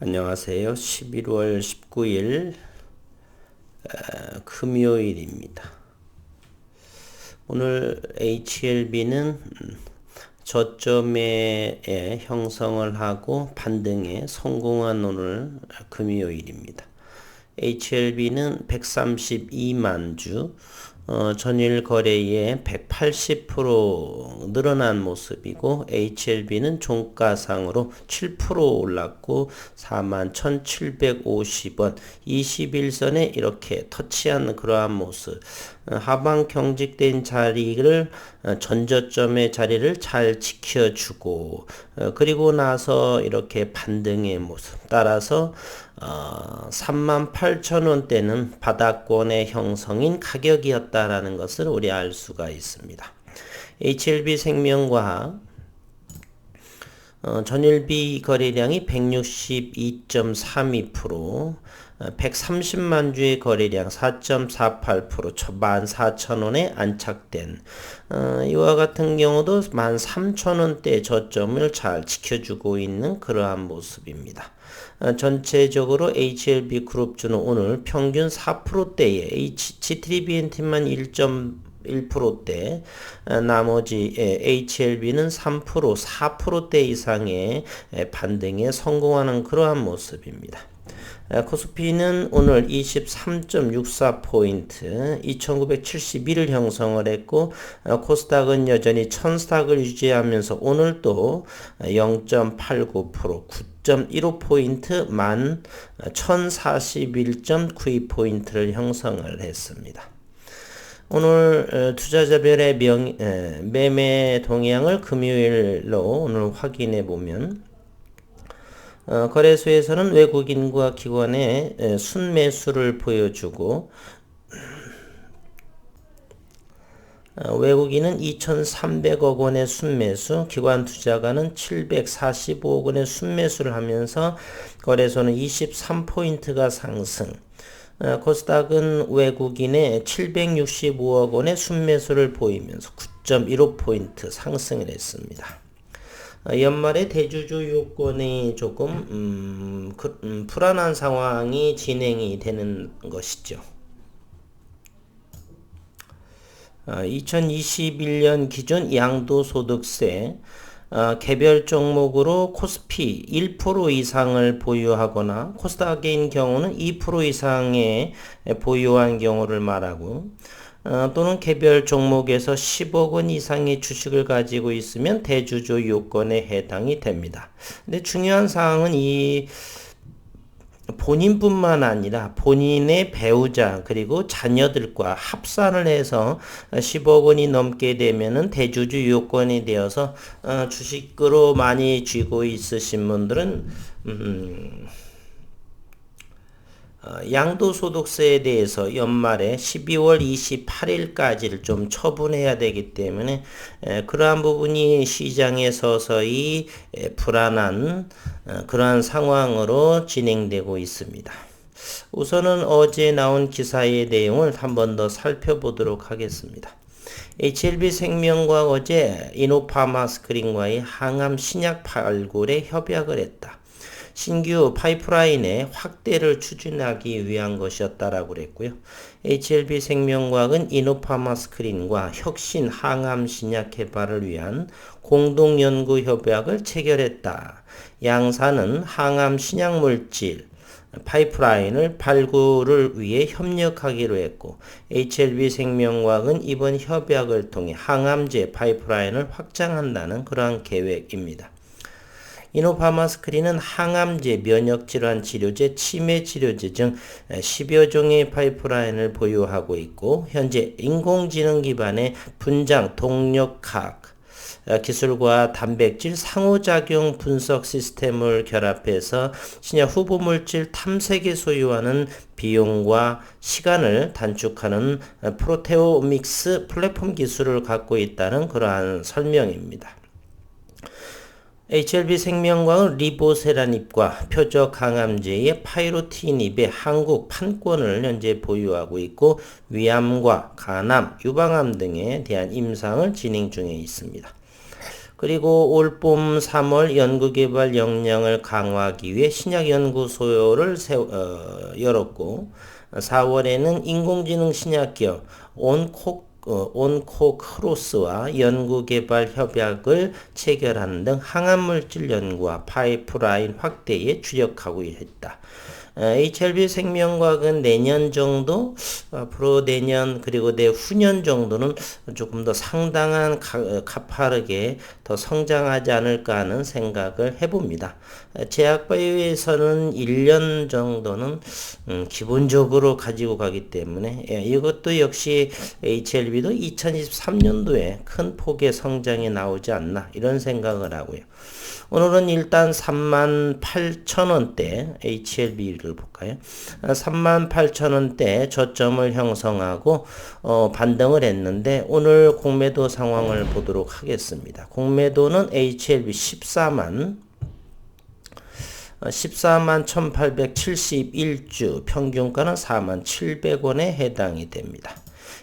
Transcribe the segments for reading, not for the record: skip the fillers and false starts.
안녕하세요. 11월 19일 금요일입니다. 오늘 HLB는 저점에 형성을 하고 반등에 성공한 오늘 금요일입니다. HLB는 132만 주, 전일 거래에 180% 늘어난 모습이고, HLB는 종가상으로 7% 올랐고 41,750원 21선에 이렇게 터치한 그러한 모습. 하방 경직된 자리를 전저점의 자리를 잘 지켜주고, 그리고 나서 이렇게 반등의 모습 따라서 38,000원대는 바닥권의 형성인 가격이었다라는 것을 우리 알 수가 있습니다. HLB 생명과학 전일비 거래량이 162.32%, 130만 주의 거래량 4.48%, 14,000원에 안착된 이와 같은 경우도 13,000원대 저점을 잘 지켜주고 있는 그러한 모습입니다. 전체적으로 HLB 그룹주는 오늘 평균 4%대에 GTBNT만 1.1%대, 나머지 HLB는 3%, 4%대 이상의 반등에 성공하는 그러한 모습입니다. 코스피는 오늘 23.64포인트 2971을 형성을 했고, 코스닥은 여전히 1000스닥을 유지하면서 오늘도 0.89%, 9.15포인트 11,041.92포인트를 형성을 했습니다. 오늘 투자자별의 매매 동향을 금요일로 오늘 확인해 보면, 거래소에서는 외국인과 기관의 순매수를 보여주고, 외국인은 2,300억 원의 순매수, 기관 투자가는 745억 원의 순매수를 하면서 거래소는 23포인트가 상승, 코스닥은 외국인의 765억 원의 순매수를 보이면서 9.15포인트 상승을 했습니다. 연말에 대주주 요건이 조금 불안한 상황이 진행이 되는 것이죠. 2021년 기준 양도소득세 개별 종목으로 코스피 1% 이상을 보유하거나 코스닥인 경우는 2% 이상의 보유한 경우를 말하고, 또는 개별 종목에서 10억 원 이상의 주식을 가지고 있으면 대주주 요건에 해당이 됩니다. 근데 중요한 사항은 이 본인뿐만 아니라 본인의 배우자 그리고 자녀들과 합산을 해서 10억 원이 넘게 되면은 대주주 요건이 되어서 주식으로 많이 쥐고 있으신 분들은 양도소득세에 대해서 연말에 12월 28일까지를 좀 처분해야 되기 때문에 그러한 부분이 시장에 서서히 불안한 그러한 상황으로 진행되고 있습니다. 우선은 어제 나온 기사의 내용을 한 번 더 살펴보도록 하겠습니다. HLB 생명과학 어제 이노파마스크린과의 항암 신약 발굴에 협약을 했다. 신규 파이프라인의 확대를 추진하기 위한 것이었다라고 그랬고요. HLB 생명과학은 이노파마스크린과 혁신 항암 신약 개발을 위한 공동 연구 협약을 체결했다. 양사는 항암 신약 물질 파이프라인을 발굴을 위해 협력하기로 했고, HLB 생명과학은 이번 협약을 통해 항암제 파이프라인을 확장한다는 그러한 계획입니다. 이노파마스크린은 항암제, 면역질환 치료제, 치매치료제 등 10여 종의 파이프라인을 보유하고 있고, 현재 인공지능 기반의 분장 동력학 기술과 단백질 상호작용 분석 시스템을 결합해서 신약 후보물질 탐색에 소요하는 비용과 시간을 단축하는 프로테오믹스 플랫폼 기술을 갖고 있다는 그러한 설명입니다. HLB 생명과학은 리보세라닙과 표적 항암제의 파이로티닙의 한국 판권을 현재 보유하고 있고, 위암과 간암, 유방암 등에 대한 임상을 진행 중에 있습니다. 그리고 올봄 3월 연구개발 역량을 강화하기 위해 신약연구소를 열었고 4월에는 인공지능 신약기업 온코크로스와 연구개발 협약을 체결하는 등 항암물질 연구와 파이프라인 확대에 주력하고 있다. HLB 생명과학은 내년 정도, 앞으로 내년 그리고 내후년 정도는 조금 더 상당한 가파르게 더 성장하지 않을까 하는 생각을 해봅니다. 제약바이오에서는 1년 정도는 기본적으로 가지고 가기 때문에 이것도 역시 HLB도 2023년도에 큰 폭의 성장이 나오지 않나 이런 생각을 하고요. 오늘은 일단 38,000원대 HLB를 볼까요? 38,000원대 저점을 형성하고 반등을 했는데 오늘 공매도 상황을 보도록 하겠습니다. 공매도는 HLB 14만 18,871주, 평균가는 47,700원에 해당이 됩니다.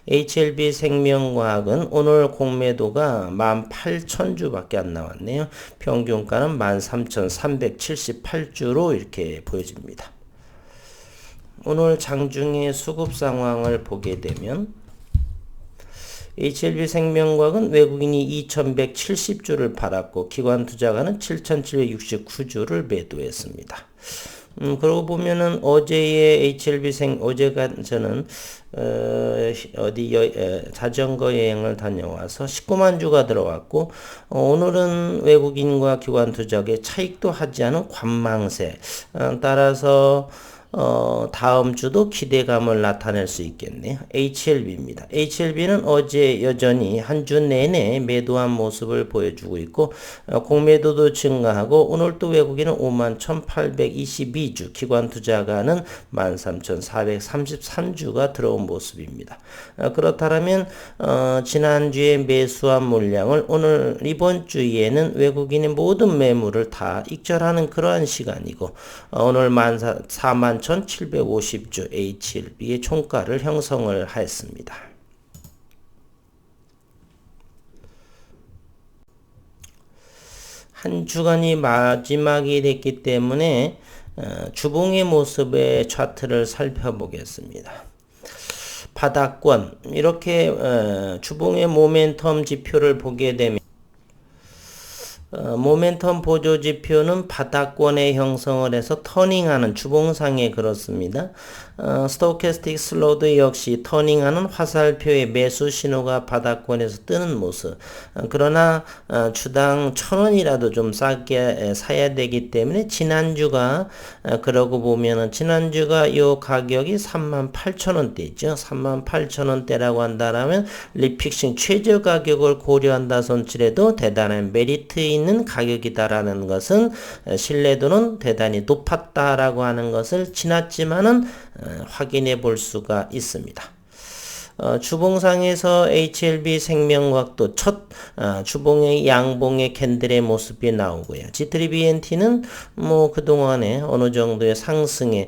HLB 생명과학은 오늘 공매도가 18,000주밖에 안 나왔네요. 평균가는 13,378주로 이렇게 보여집니다. 오늘 장중의 수급 상황을 보게 되면 HLB 생명과학은 외국인이 2,170주를 팔았고 기관 투자가는 7,769주를 매도했습니다. 그러고 보면은 어제의 어제가 저는 자전거 여행을 다녀와서 19만 주가 들어왔고 오늘은 외국인과 기관 투자에 차익도 하지 않은 관망세 따라서 다음 주도 기대감을 나타낼 수 있겠네요. HLB입니다. HLB는 어제 여전히 한 주 내내 매도한 모습을 보여주고 있고 공매도도 증가하고 오늘 또 외국인은 51,822주, 기관 투자가는 13,433주가 들어온 모습입니다. 그렇다면 지난주에 매수한 물량을 오늘 이번 주에는 외국인의 모든 매물을 다 익절하는 그러한 시간이고 오늘 41,750주 HLB의 총가를 형성을 하였습니다. 한 주간이 마지막이 됐기 때문에 주봉의 모습의 차트를 살펴보겠습니다. 바닥권 이렇게 주봉의 모멘텀 지표를 보게 되면 모멘텀 보조 지표는 바닥권에 형성을 해서 터닝하는 주봉상에 그렇습니다. 스토캐스틱 슬로드 역시 터닝하는 화살표의 매수 신호가 바닥권에서 뜨는 모습. 그러나 주당 1,000원이라도 좀 싸게 사야 되기 때문에 지난주가 그러고 보면은 지난주가 이 가격이 38,000원대죠. 38,000원대라고 한다면 리픽싱 최저 가격을 고려한다 손치래도 대단한 메리트 있는 가격이다라는 것은 신뢰도는 대단히 높았다라고 하는 것을 지났지만은 확인해 볼 수가 있습니다. 주봉상에서 HLB 생명과학도 첫 주봉의 양봉의 캔들의 모습이 나오고요. G3BNT는 뭐 그동안에 어느 정도의 상승에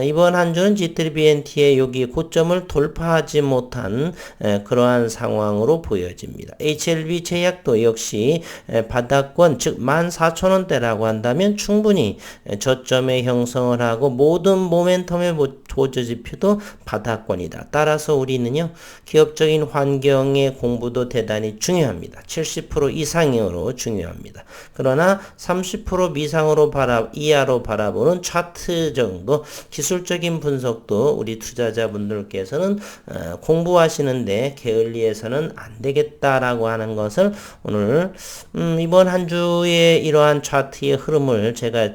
이번 한 주는 G3BNT의 여기 고점을 돌파하지 못한 그러한 상황으로 보여집니다. HLB 제약도 역시 바닥권 즉 14,000원대라고 한다면 충분히 저점에 형성을 하고 모든 모멘텀의 보조지표도 바닥권이다. 따라서 우리는요 기업적인 환경의 공부도 대단히 중요합니다. 70% 이상으로 중요합니다. 그러나 30% 이하로 바라보는 차트 정도 기술적인 분석도 우리 투자자분들께서는 공부하시는데 게을리해서는 안 되겠다라고 하는 것을 오늘 이번 한 주의 이러한 차트의 흐름을 제가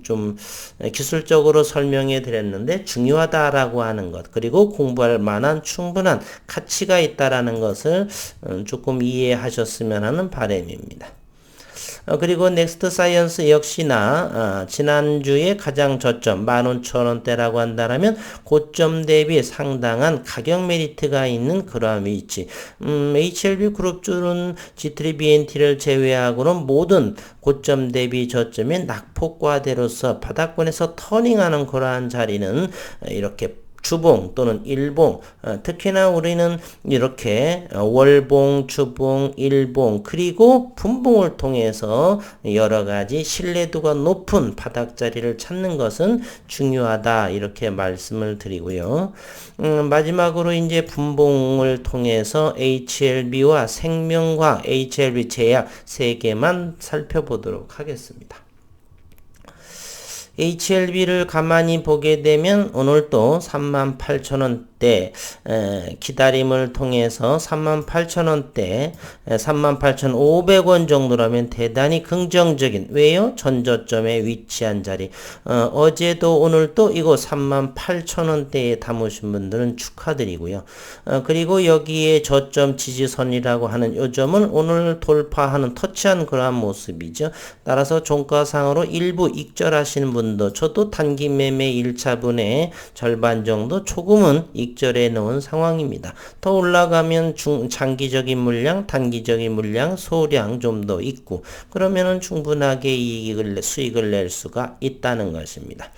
좀 기술적으로 설명해 드렸는데 중요하다라고 하는 것 그리고 공부할 만한 충분한 가치가 있다라는 것을 조금 이해하셨으면 하는 바람입니다. 그리고 넥스트 사이언스 역시나 지난주에 가장 저점 15,000원대라고 한다면 고점 대비 상당한 가격 메리트가 있는 그러한 위치. HLB 그룹주는 G3BNT를 제외하고는 모든 고점 대비 저점의 낙폭과대로서 바닥권에서 터닝하는 그러한 자리는 이렇게 주봉 또는 일봉, 특히나 우리는 이렇게 월봉, 주봉, 일봉, 그리고 분봉을 통해서 여러 가지 신뢰도가 높은 바닥 자리를 찾는 것은 중요하다, 이렇게 말씀을 드리고요. 마지막으로 이제 분봉을 통해서 HLB와 생명과학, HLB 제약 세 개만 살펴보도록 하겠습니다. HLB를 가만히 보게 되면 오늘도 38,000원대 기다림을 통해서 38,000원대 38,500원 정도라면 대단히 긍정적인, 왜요? 전저점에 위치한 자리. 어제도 오늘도 이거 38,000원대에 담으신 분들은 축하드리고요. 그리고 여기에 저점 지지선이라고 하는 요점은 오늘 돌파하는, 터치한 그러한 모습이죠. 따라서 종가상으로 일부 익절하시는 분들, 저도 단기 매매 1차분의 절반 정도 조금은 익절해 놓은 상황입니다. 더 올라가면 장기적인 물량, 단기적인 물량, 소량 좀 더 있고, 그러면은 충분하게 수익을 낼 수가 있다는 것입니다.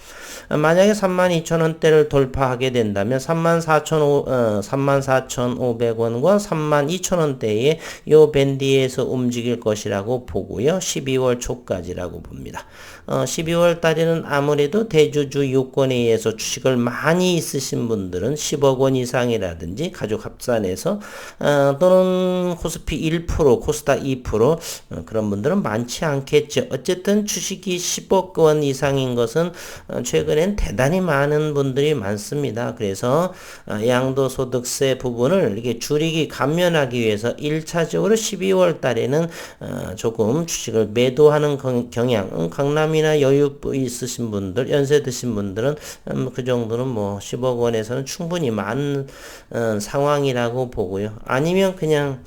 만약에 32,000원대를 돌파하게 된다면 34,500원과 32,000원대의 요 밴디에서 움직일 것이라고 보고요. 12월 초까지라고 봅니다. 12월 달에는 아무래도 대주주 요건에 의해서 주식을 많이 있으신 분들은 10억 원 이상이라든지 가족 합산해서 또는 코스피 1%, 코스닥 2% 그런 분들은 많지 않겠죠. 어쨌든 주식이 10억 원 이상인 것은 최근엔 대단히 많은 분들이 많습니다. 그래서 양도소득세 부분을 이렇게 줄이기, 감면하기 위해서 1차적으로 12월 달에는 조금 주식을 매도하는 경향, 강남이나 여유 있으신 분들, 연세 드신 분들은 그 정도는 뭐 10억 원에서는 충분히 많은 상황이라고 보고요. 아니면 그냥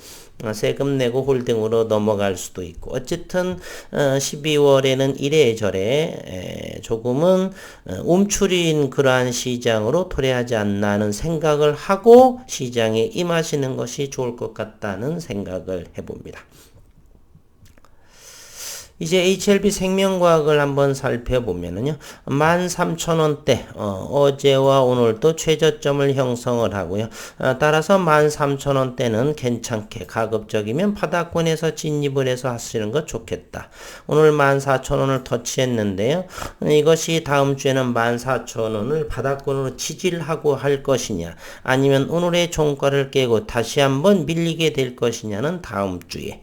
세금 내고 홀딩으로 넘어갈 수도 있고, 어쨌든 12월에는 이래저래 조금은 움츠린 그러한 시장으로 도래하지 않나 하는 생각을 하고 시장에 임하시는 것이 좋을 것 같다는 생각을 해봅니다. 이제 HLB 생명과학을 한번 살펴보면은요, 13,000원대, 어제와 오늘도 최저점을 형성을 하고요. 따라서 13,000원대는 괜찮게 가급적이면 바닥권에서 진입을 해서 하시는 것 좋겠다. 오늘 14,000원을 터치했는데요. 이것이 다음 주에는 14,000원을 바닥권으로 지지하고 할 것이냐, 아니면 오늘의 종가를 깨고 다시 한번 밀리게 될 것이냐는 다음 주에.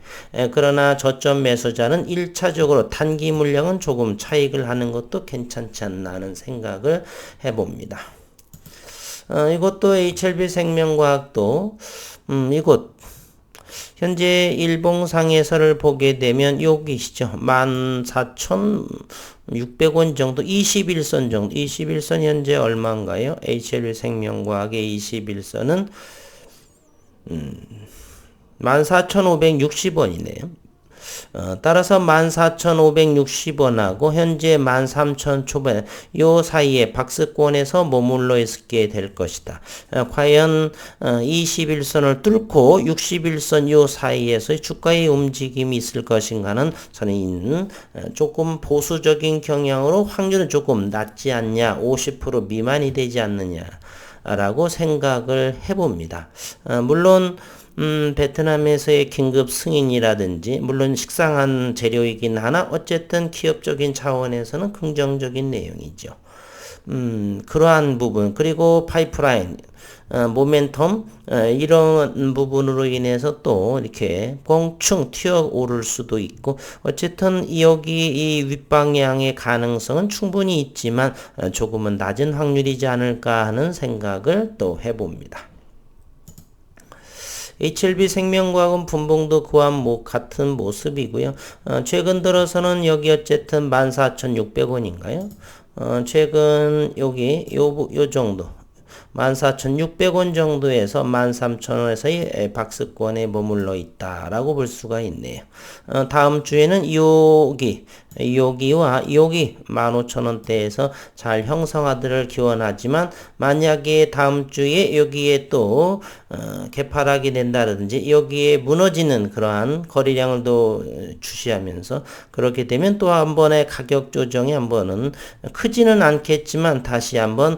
그러나 저점 매수자는 1차적으로 단기 물량은 조금 차익을 하는 것도 괜찮지 않나 하는 생각을 해봅니다. 이것도 HLB 생명과학도 이곳 현재 일봉상에서를 보게 되면 여기시죠. 14,600원 정도, 21선 정도, 21선 현재 얼마인가요? HLB 생명과학의 21선은 14,560원이네요. 따라서 14,560원하고 현재 13,000 초반 요 사이에 박스권에서 머물러 있게 될 것이다. 과연 21선을 뚫고 61선 요 사이에서 주가의 움직임이 있을 것인가는 저는 조금 보수적인 경향으로 확률은 조금 낮지 않냐, 50% 미만이 되지 않느냐 라고 생각을 해봅니다. 물론 베트남에서의 긴급 승인이라든지, 물론 식상한 재료이긴 하나 어쨌든 기업적인 차원에서는 긍정적인 내용이죠. 그러한 부분, 그리고 파이프라인, 모멘텀, 이런 부분으로 인해서 또 이렇게 껑충 튀어 오를 수도 있고, 어쨌든 여기 이 윗방향의 가능성은 충분히 있지만 조금은 낮은 확률이지 않을까 하는 생각을 또 해봅니다. HLB 생명과학은 분봉도 그와 같은 모습이고요. 최근 들어서는 여기 어쨌든 14,600원인가요? 최근 여기 요 정도 14,600원 정도에서 13,000원에서의 박스권에 머물러 있다라고 볼 수가 있네요. 다음 주에는 여기와 여기 15,000원대에서 잘 형성하기를 기원하지만, 만약에 다음 주에 여기에 또 개파락이 된다든지 여기에 무너지는 그러한 거래량을 또 주시하면서, 그렇게 되면 또 한 번의 가격 조정이 한 번은 크지는 않겠지만 다시 한번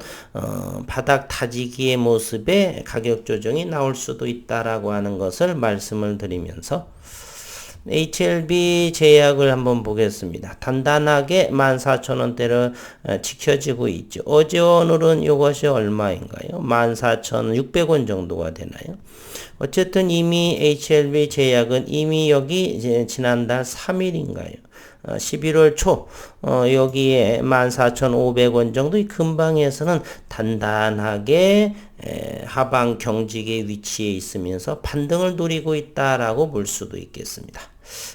바닥 가지기의 모습에 가격 조정이 나올 수도 있다라고 하는 것을 말씀을 드리면서 HLB 제약을 한번 보겠습니다. 단단하게 14,000원대를 지켜지고 있죠. 어제 오늘은 이것이 얼마인가요? 14,600원 정도가 되나요? 어쨌든 이미 HLB 제약은 이미 여기 이제 지난달 3일인가요? 11월 초 여기에 14,500원 정도 이 근방에서는 단단하게 하방 경직의 위치에 있으면서 반등을 노리고 있다라고 볼 수도 있겠습니다.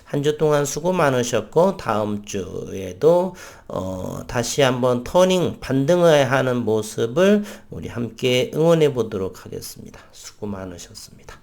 한 주 동안 수고 많으셨고 다음 주에도 다시 한번 터닝 반등을 하는 모습을 우리 함께 응원해 보도록 하겠습니다. 수고 많으셨습니다.